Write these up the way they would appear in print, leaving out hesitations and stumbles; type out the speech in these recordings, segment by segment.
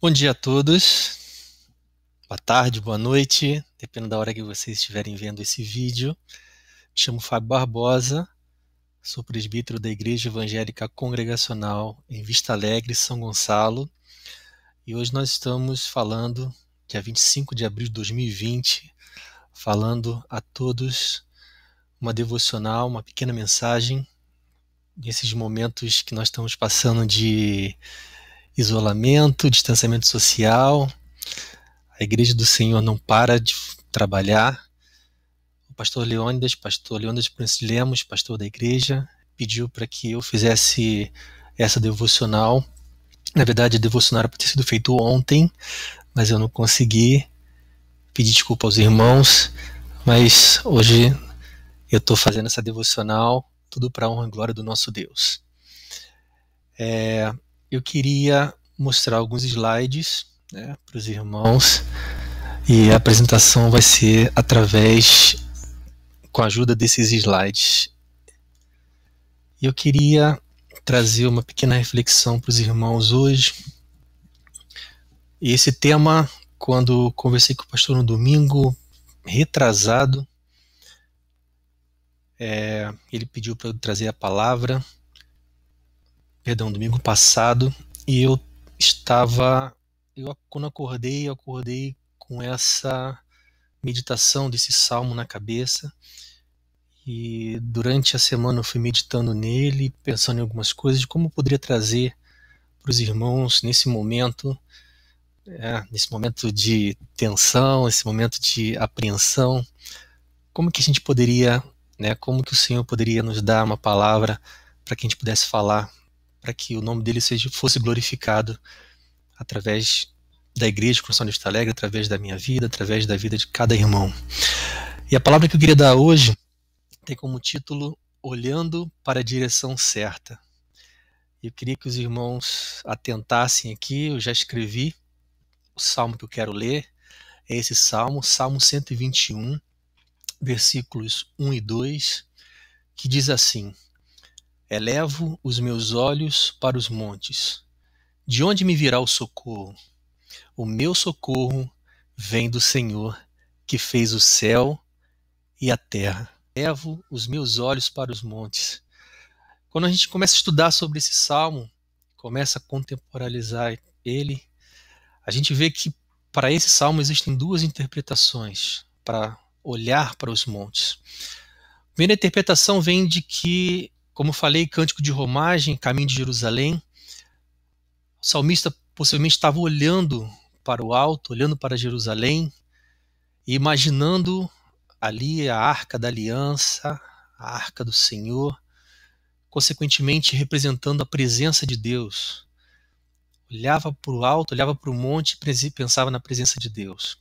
Bom dia a todos, boa tarde, boa noite, dependendo da hora que vocês estiverem vendo esse vídeo. Me chamo Fábio Barbosa, sou presbítero da Igreja Evangélica Congregacional em Vista Alegre, São Gonçalo, e hoje nós estamos falando, dia 25 de abril de 2020, falando a todos uma devocional, uma pequena mensagem, nesses momentos que nós estamos passando de isolamento, distanciamento social. A Igreja do Senhor não para de trabalhar. O pastor Leônidas Prince Lemos, pastor da igreja, pediu para que eu fizesse essa devocional. Na verdade, a devocional era para ter sido feito ontem, mas eu não consegui. Pedi desculpa aos irmãos, mas hoje eu estou fazendo essa devocional, tudo para a honra e glória do nosso Deus. Eu queria mostrar alguns slides, para os irmãos, e a apresentação vai ser com a ajuda desses slides. Eu queria trazer uma pequena reflexão para os irmãos hoje. E esse tema, quando conversei com o pastor no domingo retrasado, ele pediu para eu trazer a palavra, domingo passado, e quando eu acordei com essa meditação desse salmo na cabeça. E durante a semana eu fui meditando nele, pensando em algumas coisas, de como eu poderia trazer para os irmãos nesse momento de tensão, esse momento de apreensão, como que a gente poderia, como que o Senhor poderia nos dar uma palavra para que a gente pudesse falar, para que o nome dele fosse glorificado através da Igreja Congregacional de Vista Alegre, através da minha vida, através da vida de cada irmão. E a palavra que eu queria dar hoje tem como título Olhando para a Direção Certa. Eu queria que os irmãos atentassem aqui, eu já escrevi o salmo que eu quero ler, é esse salmo, Salmo 121, versículos 1 e 2, que diz assim: Elevo os meus olhos para os montes. De onde me virá o socorro? O meu socorro vem do Senhor, que fez o céu e a terra. Levo os meus olhos para os montes. Quando a gente começa a estudar sobre esse salmo, começa a contemporalizar ele, a gente vê que para esse salmo existem duas interpretações para olhar para os montes. A primeira interpretação vem de que, como falei, cântico de romagem, caminho de Jerusalém, o salmista possivelmente estava olhando para o alto, olhando para Jerusalém e imaginando ali a Arca da Aliança, a Arca do Senhor, consequentemente representando a presença de Deus. Olhava para o alto, olhava para o monte e pensava na presença de Deus.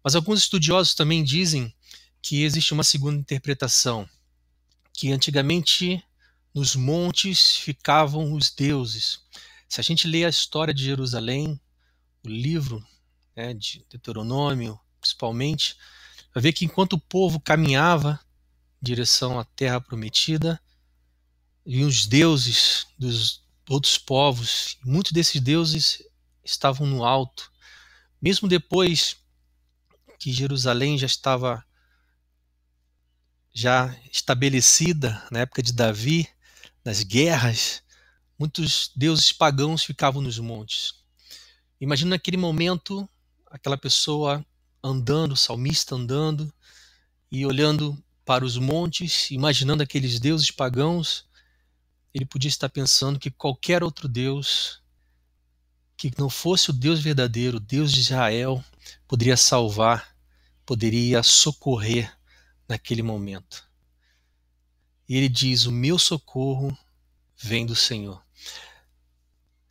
Mas alguns estudiosos também dizem que existe uma segunda interpretação, que antigamente nos montes ficavam os deuses. Se a gente lê a história de Jerusalém, o livro de Deuteronômio, principalmente, vai ver que enquanto o povo caminhava em direção à terra prometida, e os deuses dos outros povos, muitos desses deuses estavam no alto. Mesmo depois que Jerusalém já estava estabelecida, na época de Davi, nas guerras, muitos deuses pagãos ficavam nos montes. Imagina naquele momento, aquela pessoa andando, o salmista andando, e olhando para os montes, imaginando aqueles deuses pagãos, ele podia estar pensando que qualquer outro Deus, que não fosse o Deus verdadeiro, o Deus de Israel, poderia salvar, poderia socorrer naquele momento. E ele diz: o meu socorro vem do Senhor.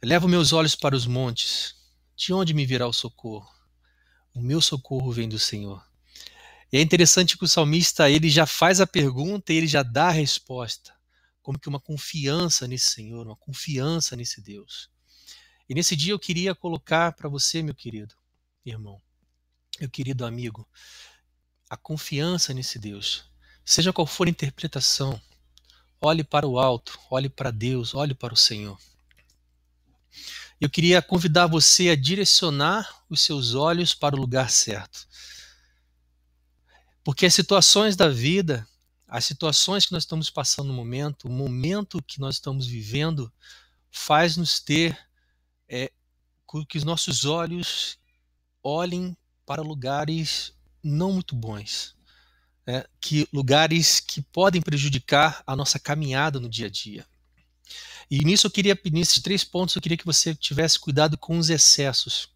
Levo meus olhos para os montes. De onde me virá o socorro? O meu socorro vem do Senhor. E é interessante que o salmista ele já faz a pergunta e ele já dá a resposta. Como que uma confiança nesse Senhor, uma confiança nesse Deus. E nesse dia eu queria colocar para você, meu querido irmão, meu querido amigo, a confiança nesse Deus. Seja qual for a interpretação, olhe para o alto, olhe para Deus, olhe para o Senhor. Eu queria convidar você a direcionar os seus olhos para o lugar certo. Porque as situações da vida, as situações que nós estamos passando no momento, o momento que nós estamos vivendo, faz-nos ter que os nossos olhos olhem para lugares não muito bons, né? Que lugares que podem prejudicar a nossa caminhada no dia a dia. E nisso nesses 3 pontos, eu queria que você tivesse cuidado com os excessos.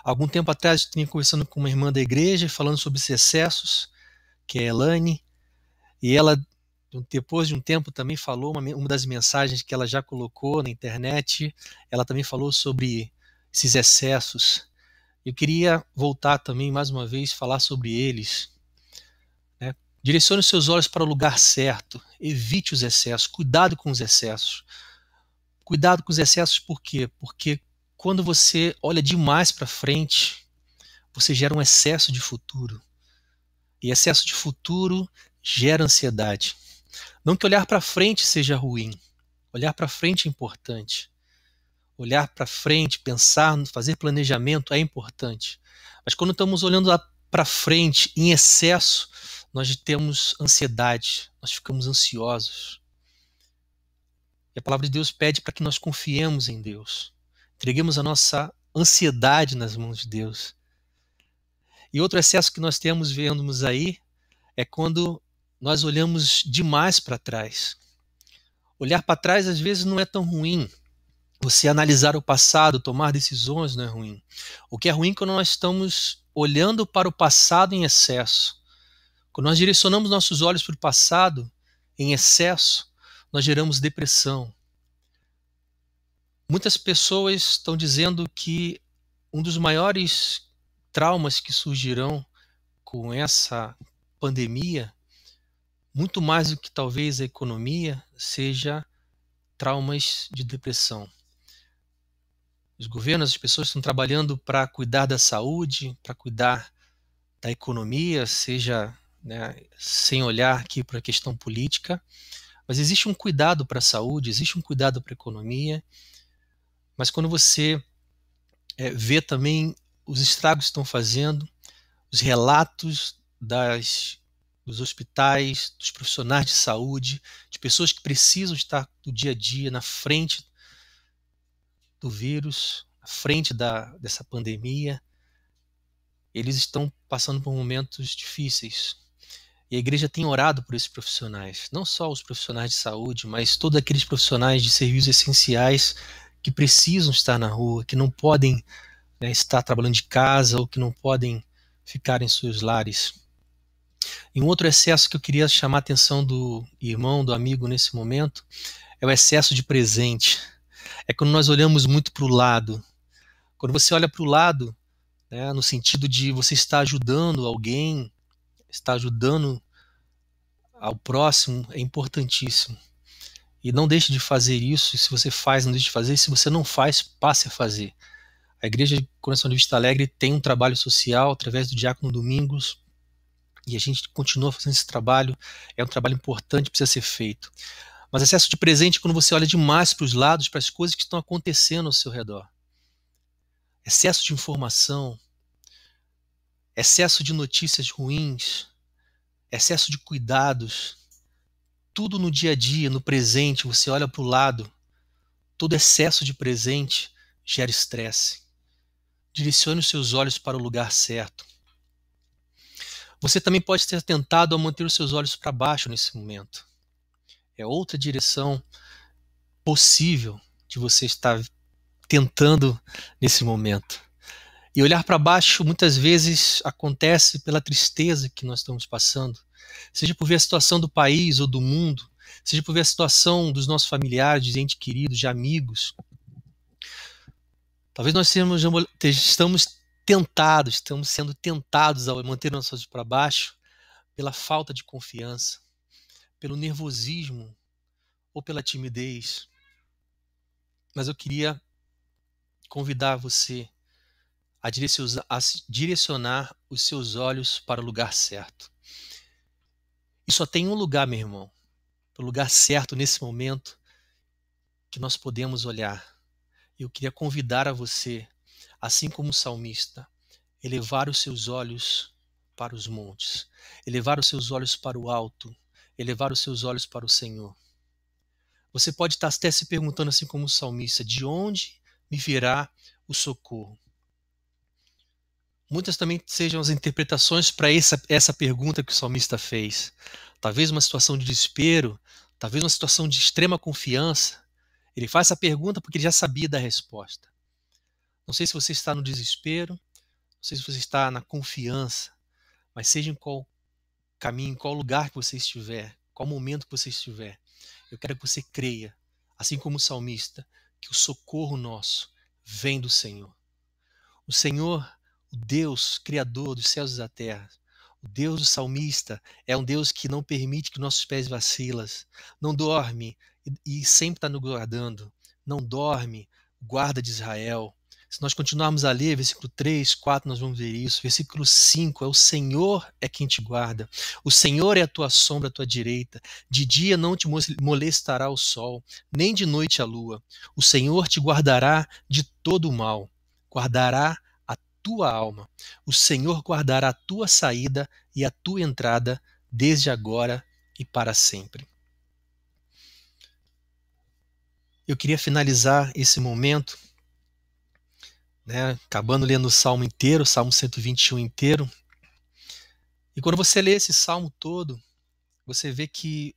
Algum tempo atrás, eu tinha conversando com uma irmã da igreja, falando sobre esses excessos, que é a Elaine, e ela, depois de um tempo, também falou, uma das mensagens que ela já colocou na internet, ela também falou sobre esses excessos. Eu queria voltar também, mais uma vez, falar sobre eles, né? Direcione os seus olhos para o lugar certo, evite os excessos, cuidado com os excessos. Cuidado com os excessos por quê? Porque quando você olha demais para frente, você gera um excesso de futuro. E excesso de futuro gera ansiedade. Não que olhar para frente seja ruim. Olhar para frente é importante. Olhar para frente, pensar, fazer planejamento é importante. Mas quando estamos olhando para frente em excesso, nós temos ansiedade, nós ficamos ansiosos. E a palavra de Deus pede para que nós confiemos em Deus. Entreguemos a nossa ansiedade nas mãos de Deus. E outro excesso que nós vemos aí é quando nós olhamos demais para trás. Olhar para trás às vezes não é tão ruim. Você analisar o passado, tomar decisões não é ruim. O que é ruim é quando nós estamos olhando para o passado em excesso. Quando nós direcionamos nossos olhos para o passado em excesso, nós geramos depressão. Muitas pessoas estão dizendo que um dos maiores traumas que surgirão com essa pandemia, muito mais do que talvez a economia, seja traumas de depressão. Os governos, as pessoas estão trabalhando para cuidar da saúde, para cuidar da economia, seja, né, sem olhar aqui para a questão política, mas existe um cuidado para a saúde, existe um cuidado para a economia, mas quando você vê também os estragos que estão fazendo, os relatos dos hospitais, dos profissionais de saúde, de pessoas que precisam estar no dia a dia na frente do vírus, à frente dessa pandemia, eles estão passando por momentos difíceis. E a igreja tem orado por esses profissionais, não só os profissionais de saúde, mas todos aqueles profissionais de serviços essenciais que precisam estar na rua, que não podem, né, estar trabalhando de casa ou que não podem ficar em seus lares. E um outro excesso que eu queria chamar a atenção do irmão, do amigo nesse momento, é o excesso de presente. É quando nós olhamos muito para o lado. Quando você olha para o lado, né, no sentido de você estar ajudando alguém, estar ajudando ao próximo, é importantíssimo. E não deixe de fazer isso. Se você faz, não deixe de fazer. Se você não faz, passe a fazer. A Igreja de Coração de Vista Alegre tem um trabalho social através do Diácono Domingos, e a gente continua fazendo esse trabalho. É um trabalho importante, precisa ser feito. Mas excesso de presente é quando você olha demais para os lados, para as coisas que estão acontecendo ao seu redor. Excesso de informação, excesso de notícias ruins, excesso de cuidados, tudo no dia a dia, no presente, você olha para o lado, todo excesso de presente gera estresse. Direcione os seus olhos para o lugar certo. Você também pode ter tentado a manter os seus olhos para baixo nesse momento. É outra direção possível de você estar tentando nesse momento. E olhar para baixo muitas vezes acontece pela tristeza que nós estamos passando, seja por ver a situação do país ou do mundo, seja por ver a situação dos nossos familiares, de entes queridos, de amigos. Talvez nós estamos sendo tentados a manter nossos olhos para baixo pela falta de confiança, pelo nervosismo ou pela timidez. Mas eu queria convidar você a direcionar os seus olhos para o lugar certo. E só tem um lugar, meu irmão, o lugar certo nesse momento que nós podemos olhar. Eu queria convidar a você, assim como o salmista, elevar os seus olhos para os montes, elevar os seus olhos para o alto, elevar os seus olhos para o Senhor. Você pode estar até se perguntando, assim como o salmista, de onde me virá o socorro? Muitas também sejam as interpretações para essa pergunta que o salmista fez. Talvez uma situação de desespero, talvez uma situação de extrema confiança. Ele faz essa pergunta porque ele já sabia da resposta. Não sei se você está no desespero, não sei se você está na confiança, mas seja em qual caminho, em qual lugar que você estiver, qual momento que você estiver, eu quero que você creia, assim como o salmista, que o socorro nosso vem do Senhor. O Senhor, o Deus criador dos céus e da terra, o Deus do salmista, é um Deus que não permite que nossos pés vacilam, não dorme e sempre está nos guardando, não dorme, guarda de Israel. Se nós continuarmos a ler, versículo 3, 4, nós vamos ver isso. Versículo 5, o Senhor é quem te guarda. O Senhor é a tua sombra, a tua direita. De dia não te molestará o sol, nem de noite a lua. O Senhor te guardará de todo o mal. Guardará a tua alma. O Senhor guardará a tua saída e a tua entrada, desde agora e para sempre. Eu queria finalizar esse momento, acabando lendo o Salmo inteiro, o Salmo 121 inteiro. E quando você lê esse Salmo todo, você vê que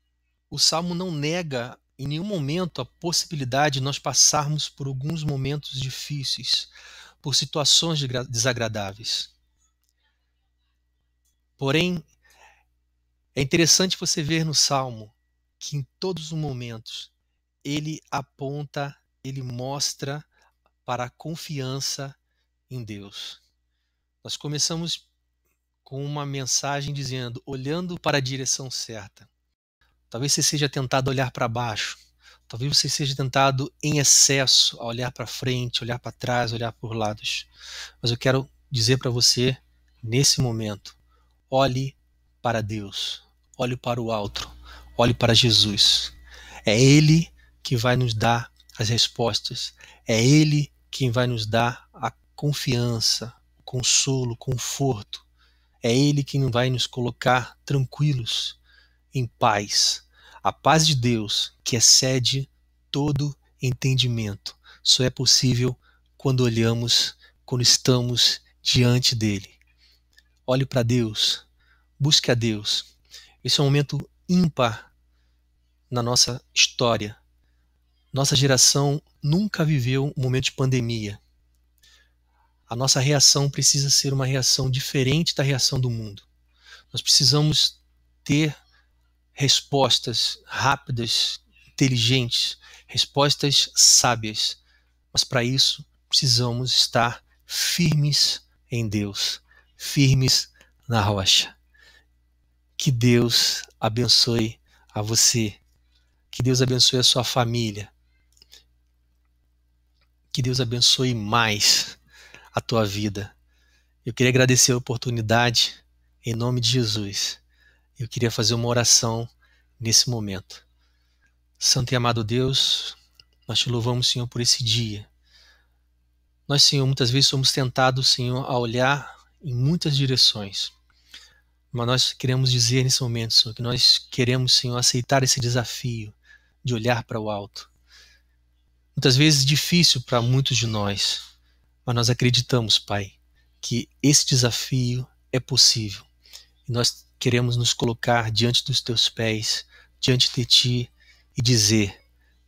o Salmo não nega em nenhum momento a possibilidade de nós passarmos por alguns momentos difíceis, por situações desagradáveis. Porém, é interessante você ver no Salmo que em todos os momentos ele aponta, ele mostra para a confiança em Deus. Nós começamos com uma mensagem dizendo, olhando para a direção certa. Talvez você seja tentado a olhar para baixo. Talvez você seja tentado em excesso a olhar para frente, olhar para trás, olhar por lados. Mas eu quero dizer para você, nesse momento, olhe para Deus, olhe para o alto, olhe para Jesus. É Ele que vai nos dar as respostas. É Ele quem vai nos dar a confiança, o consolo, o conforto. É Ele quem vai nos colocar tranquilos, em paz. A paz de Deus, que excede todo entendimento, só é possível quando olhamos, quando estamos diante dele. Olhe para Deus, busque a Deus. Esse é um momento ímpar na nossa história. Nossa geração nunca viveu um momento de pandemia. A nossa reação precisa ser uma reação diferente da reação do mundo. Nós precisamos ter respostas rápidas, inteligentes, respostas sábias. Mas para isso precisamos estar firmes em Deus, firmes na rocha. Que Deus abençoe a você, que Deus abençoe a sua família, que Deus abençoe mais a tua vida. Eu queria agradecer a oportunidade, em nome de Jesus. Eu queria fazer uma oração nesse momento. Santo e amado Deus, nós te louvamos, Senhor, por esse dia. Nós, Senhor, muitas vezes somos tentados, Senhor, a olhar em muitas direções. Mas nós queremos dizer nesse momento, Senhor, que nós queremos, Senhor, aceitar esse desafio de olhar para o alto. Muitas vezes difícil para muitos de nós, mas nós acreditamos, Pai, que esse desafio é possível. E nós queremos nos colocar diante dos teus pés, diante de ti e dizer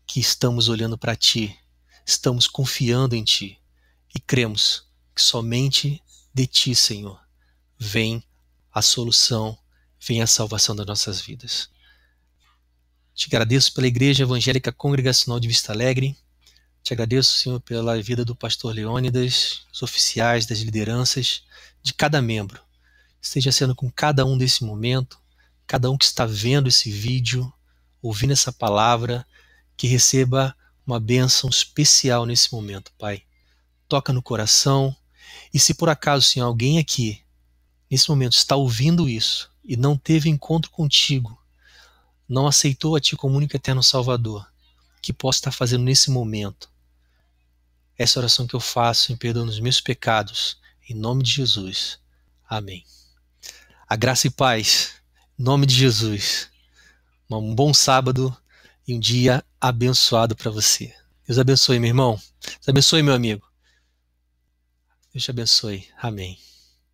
que estamos olhando para ti, estamos confiando em ti e cremos que somente de ti, Senhor, vem a solução, vem a salvação das nossas vidas. Te agradeço pela Igreja Evangélica Congregacional de Vista Alegre. Te agradeço, Senhor, pela vida do pastor Leônidas, dos oficiais, das lideranças, de cada membro. Esteja sendo com cada um desse momento, cada um que está vendo esse vídeo, ouvindo essa palavra, que receba uma bênção especial nesse momento, Pai. Toca no coração. E se por acaso, Senhor, alguém aqui, nesse momento, está ouvindo isso e não teve encontro contigo, não aceitou a ti como único e eterno Salvador, que possa estar fazendo nesse momento, Essa oração que eu faço em perdão dos meus pecados, em nome de Jesus. Amém. A graça e paz, em nome de Jesus. Um bom sábado e um dia abençoado para você. Deus abençoe, meu irmão. Deus abençoe, meu amigo. Deus te abençoe. Amém.